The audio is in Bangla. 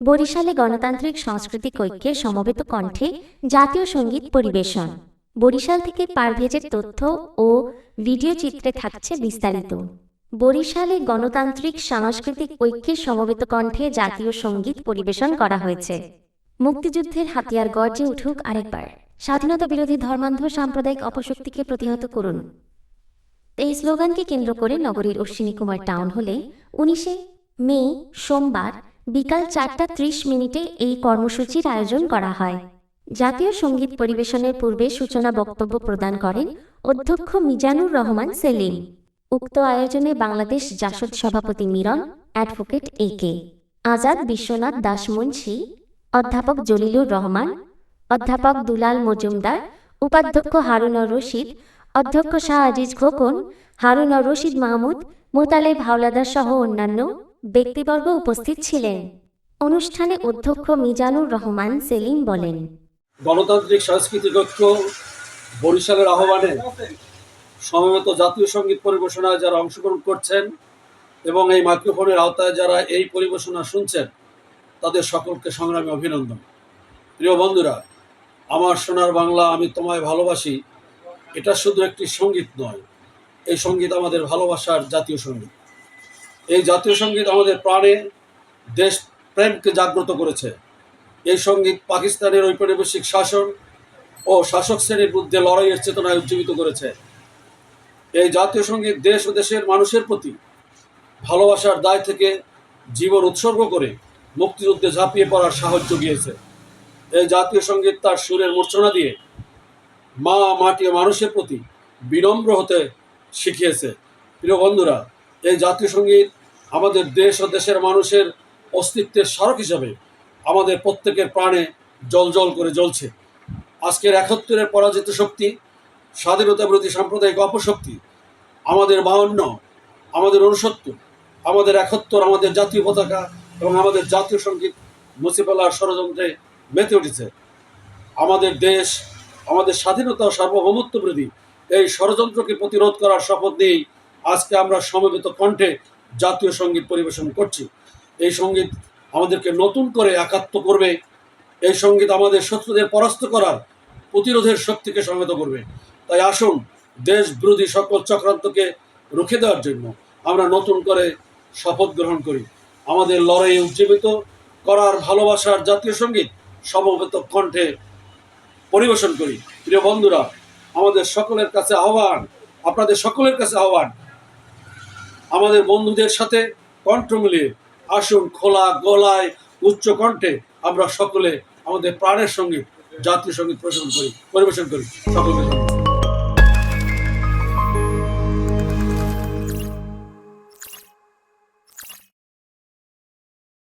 বরিশালে গণতান্ত্রিক সাংস্কৃতিক ঐক্যের সমবেত কণ্ঠে জাতীয় সঙ্গীত পরিবেশন। বরিশাল থেকে পারভেজের তথ্য ও ভিডিও চিত্রে থাকছে বিস্তারিত। বরিশালে গণতান্ত্রিক সাংস্কৃতিক ঐক্যের সমবেত কণ্ঠে জাতীয় সঙ্গীত পরিবেশন করা হয়েছে। মুক্তিযুদ্ধের হাতিয়ার গর্জে উঠুক আরেকবার, স্বাধীনতা বিরোধী ধর্মান্ধ সাম্প্রদায়িক অপশক্তিকে প্রতিহত করুন। এই স্লোগানকে কেন্দ্র করে নগরীর অশ্বিনী কুমার টাউন হলে 19 মে সোমবার বিকাল 4:30 এই কর্মসূচির আয়োজন করা হয়। জাতীয় সঙ্গীত পরিবেশনের পূর্বে সূচনা বক্তব্য প্রদান করেন অধ্যক্ষ মিজানুর রহমান সেলিম। উক্ত আয়োজনে বাংলাদেশ জাসদ সভাপতি মিরন, অ্যাডভোকেট এ.কে. আজাদ, বিশ্বনাথ দাস মুন্সী, অধ্যাপক জলিলুর রহমান, অধ্যাপক দুলাল মজুমদার, উপাধ্যক্ষ হারুনর রশিদ, অধ্যক্ষ শাহ আজিজ খোকন, হারুনর রশিদ মাহমুদ, মোতালেব হাওলাদার সহ অন্যান্য ব্যক্তিবর্গ উপস্থিত ছিলেন। অনুষ্ঠানে অধ্যক্ষ মিজানুর রহমান সেলিম বলেন, গণতান্ত্রিক সাংস্কৃতিক ঐক্য বরিশালের আহ্বানে সমবেত জাতীয় সঙ্গীত পরিবেশনায় যারা অংশগ্রহণ করছেন এবং এই মাইক্রোফোনের আওতায় যারা এই পরিবেশনা শুনছেন, তাদের সকলকে সংগ্রামী অভিনন্দন। প্রিয় বন্ধুরা, আমার সোনার বাংলা আমি তোমায় ভালোবাসি এটা শুধু একটি সঙ্গীত নয়, এই সঙ্গীত আমাদের ভালোবাসার জাতীয় সঙ্গীত। এই জাতীয় সঙ্গীত আমাদের প্রাণে দেশ প্রেমকে জাগ্রত করেছে। এই সঙ্গীত পাকিস্তানের ঔপনিবেশিক শাসন ও শাসক শ্রেণীর বিরুদ্ধে লড়াইয়ের চেতনায় উজ্জীবিত করেছে। এই জাতীয় সঙ্গীত দেশ ও দেশের মানুষের প্রতি ভালোবাসার দায় থেকে জীবন উৎসর্গ করে মুক্তিযুদ্ধে ঝাঁপিয়ে পড়ার সাহস জুগিয়েছে। এই জাতীয় সঙ্গীত তার সুরের মূর্ছনা দিয়ে মা, মাটি ও মানুষের প্রতি বিনম্র হতে শিখিয়েছে। প্রিয় বন্ধুরা, এই জাতীয় সঙ্গীত আমাদের দেশ ও দেশের মানুষের অস্তিত্বের স্মারক হিসাবে আমাদের প্রত্যেকের প্রাণে জ্বলজ্বল করে জ্বলছে। আজকের 71-এর পরাজিত শক্তি, স্বাধীনতা বিরোধী সাম্প্রদায়িক অপশক্তি, আমাদের 52, আমাদের 69, আমাদের 71, আমাদের জাতীয় পতাকা এবং আমাদের জাতীয় সঙ্গীত মুছে ফেলার ষড়যন্ত্রে মেতে উঠেছে। আমাদের দেশ, আমাদের স্বাধীনতা ও সার্বভৌমত্ব বিরোধী এই ষড়যন্ত্রকে প্রতিরোধ করার শপথ নিয়েই আজকে আমরা সমবেত কণ্ঠে জাতীয় সঙ্গীত পরিবেশন করছি। এই সঙ্গীত আমাদেরকে নতুন করে একাত্ম করবে। এই সঙ্গীত আমাদের শত্রুদের পরাস্ত করার প্রতিরোধের শক্তিকে সংহত করবে। তাই আসুন, দেশ বিরোধী সকল চক্রান্তকে রুখে দেওয়ার জন্য আমরা নতুন করে শপথ গ্রহণ করি। আমাদের লড়াইয়ে উজ্জীবিত করার ভালোবাসার জাতীয় সঙ্গীত সমবেত কণ্ঠে পরিবেশন করি। প্রিয় বন্ধুরা, আমাদের সকলের কাছে আহ্বান, আপনাদের সকলের কাছে আহ্বান, আমাদের বন্ধুদের সাথে কণ্ঠ মিলিয়ে আসুন, খোলা গলায় উচ্চ কণ্ঠে আমরা সকলে আমাদের প্রাণের সঙ্গীত জাতীয় সঙ্গীত পরিবেশন করি। সকলকে